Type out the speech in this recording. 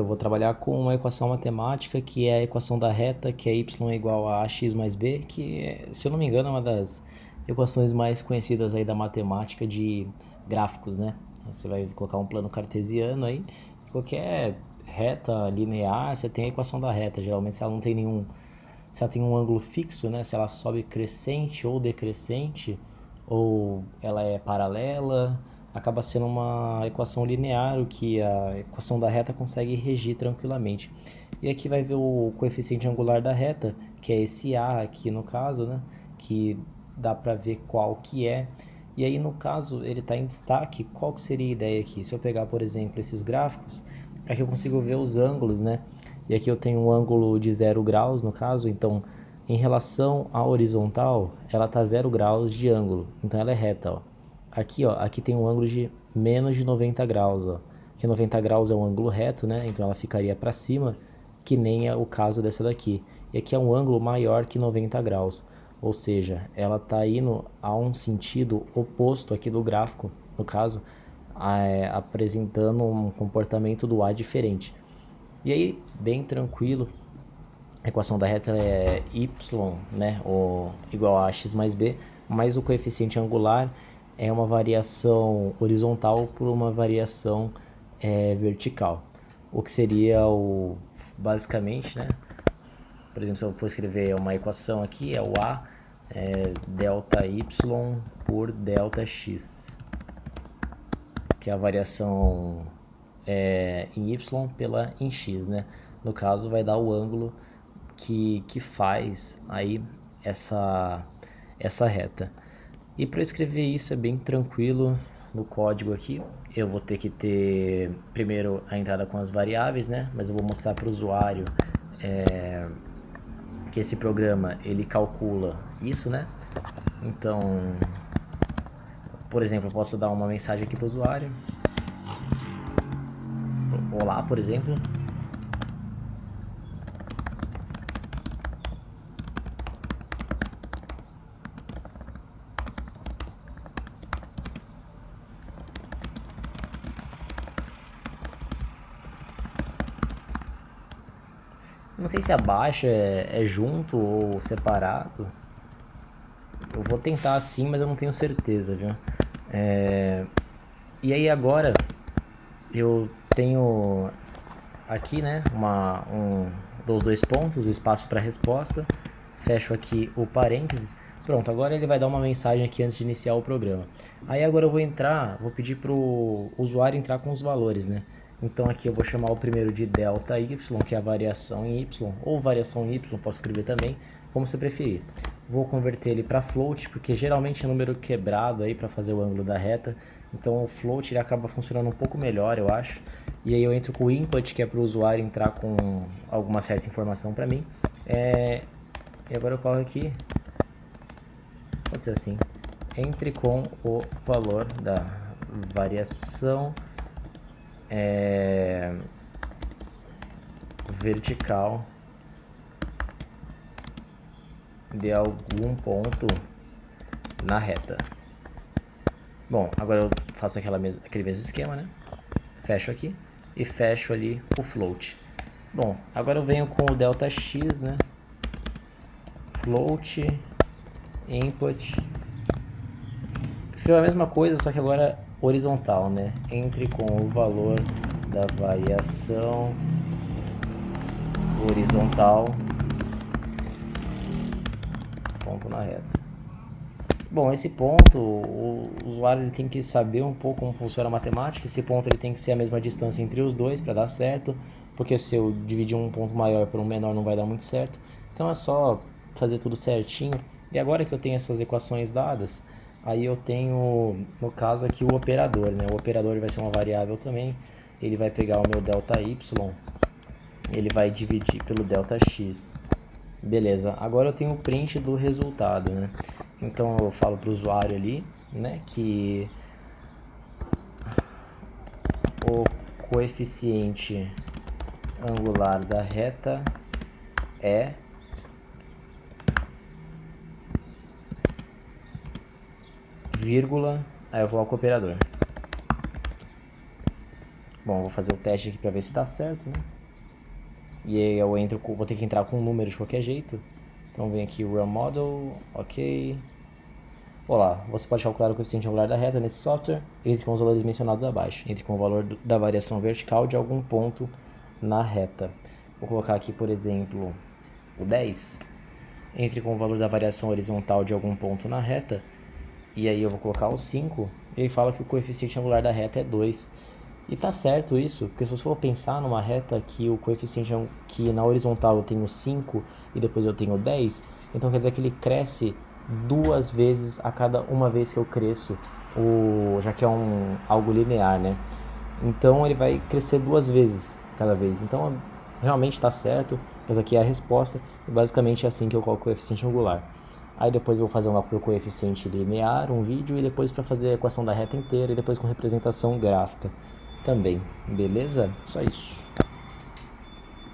Eu vou trabalhar com uma equação matemática que é a equação da reta, que é y igual a ax mais b, que, se eu não me engano, é uma das equações mais conhecidas aí da matemática de gráficos, né? Você vai colocar um plano cartesiano aí, qualquer reta linear, você tem a equação da reta. Geralmente, se ela não tem nenhum, se ela tem um ângulo fixo, né? Se ela sobe crescente ou decrescente, ou ela é paralela, acaba sendo uma equação linear, o que a equação da reta consegue regir tranquilamente. E aqui vai ver o coeficiente angular da reta, que é esse A aqui no caso, né? Que dá para ver qual que é. E aí no caso ele está em destaque. Qual que seria a ideia aqui? Se eu pegar, por exemplo, esses gráficos, aqui eu consigo ver os ângulos, né? E aqui eu tenho um ângulo de 0 graus no caso, então em relação à horizontal, ela está 0 graus de ângulo, então ela é reta, ó. Aqui, ó, aqui tem um ângulo de menos de 90 graus, ó. Que 90 graus é um ângulo reto, né? Então ela ficaria para cima, que nem é o caso dessa daqui. E aqui é um ângulo maior que 90 graus, ou seja, ela está indo a um sentido oposto aqui do gráfico, no caso, apresentando um comportamento do A diferente. E aí, bem tranquilo, a equação da reta é y, né, ou igual a x mais b, mais o coeficiente angular é uma variação horizontal por uma variação vertical. O que seria o, basicamente, né, por exemplo, se eu for escrever uma equação aqui, é o a delta y por delta x, que é a variação em y pela em x, né? No caso, vai dar o ângulo que faz aí essa reta. E para escrever isso é bem tranquilo no código aqui. Eu vou ter que ter primeiro a entrada com as variáveis, né? Mas eu vou mostrar para o usuário que esse programa ele calcula isso, né? Então, por exemplo, eu posso dar uma mensagem aqui para o usuário. Olá, por exemplo. Não sei se abaixo é junto ou separado. Eu vou tentar assim, mas eu não tenho certeza, viu? E aí agora eu tenho aqui, né, dos dois pontos, o espaço para resposta. Fecho aqui o parênteses. Pronto, agora ele vai dar uma mensagem aqui antes de iniciar o programa. Aí agora eu vou pedir para o usuário entrar com os valores, né? Então aqui eu vou chamar o primeiro de delta y, que é a variação em y, ou variação em y, posso escrever também, como você preferir. Vou converter ele para float, porque geralmente é número quebrado aí para fazer o ângulo da reta. Então o float ele acaba funcionando um pouco melhor, eu acho. E aí eu entro com o input, que é para o usuário entrar com alguma certa informação para mim. E agora eu coloco aqui, pode ser assim, entre com o valor da variação vertical de algum ponto na reta. Bom, agora eu faço aquele mesmo esquema, né? Fecho aqui e fecho ali o float. Bom, agora eu venho com o delta x, né? Float, input. Escreva a mesma coisa, só que agora horizontal, né? Entre com o valor da variação horizontal, ponto na reta. Bom, esse ponto, o usuário ele tem que saber um pouco como funciona a matemática. Esse ponto ele tem que ser a mesma distância entre os dois para dar certo, porque se eu dividir um ponto maior por um menor não vai dar muito certo. Então é só fazer tudo certinho. E agora que eu tenho essas equações dadas, aí eu tenho, no caso aqui, o operador, né? O operador vai ser uma variável também. Ele vai pegar o meu delta y, ele vai dividir pelo delta x. Beleza, agora eu tenho o print do resultado, né? Então eu falo para o usuário ali, né, que o coeficiente angular da reta é vírgula, aí eu coloco o operador. Bom, vou fazer o teste aqui para ver se dá certo, né? E aí eu vou ter que entrar com um número de qualquer jeito. Então vem aqui Run Model, ok. Olá, você pode calcular o coeficiente angular da reta nesse software, entre com os valores mencionados abaixo, entre com o valor da variação vertical de algum ponto na reta. Vou colocar aqui, por exemplo, o 10, entre com o valor da variação horizontal de algum ponto na reta, e aí eu vou colocar o 5, e ele fala que o coeficiente angular da reta é 2. E tá certo isso, porque se você for pensar numa reta que o coeficiente que na horizontal eu tenho 5 e depois eu tenho 10, então quer dizer que ele cresce 2 vezes a cada uma vez que eu cresço, já que é algo linear, né? Então ele vai crescer 2 vezes cada vez. Então realmente está certo, essa aqui é a resposta, e basicamente é assim que eu coloco o coeficiente angular. Aí depois eu vou fazer uma para o coeficiente linear, um vídeo, e depois para fazer a equação da reta inteira, e depois com representação gráfica também, beleza? Só isso.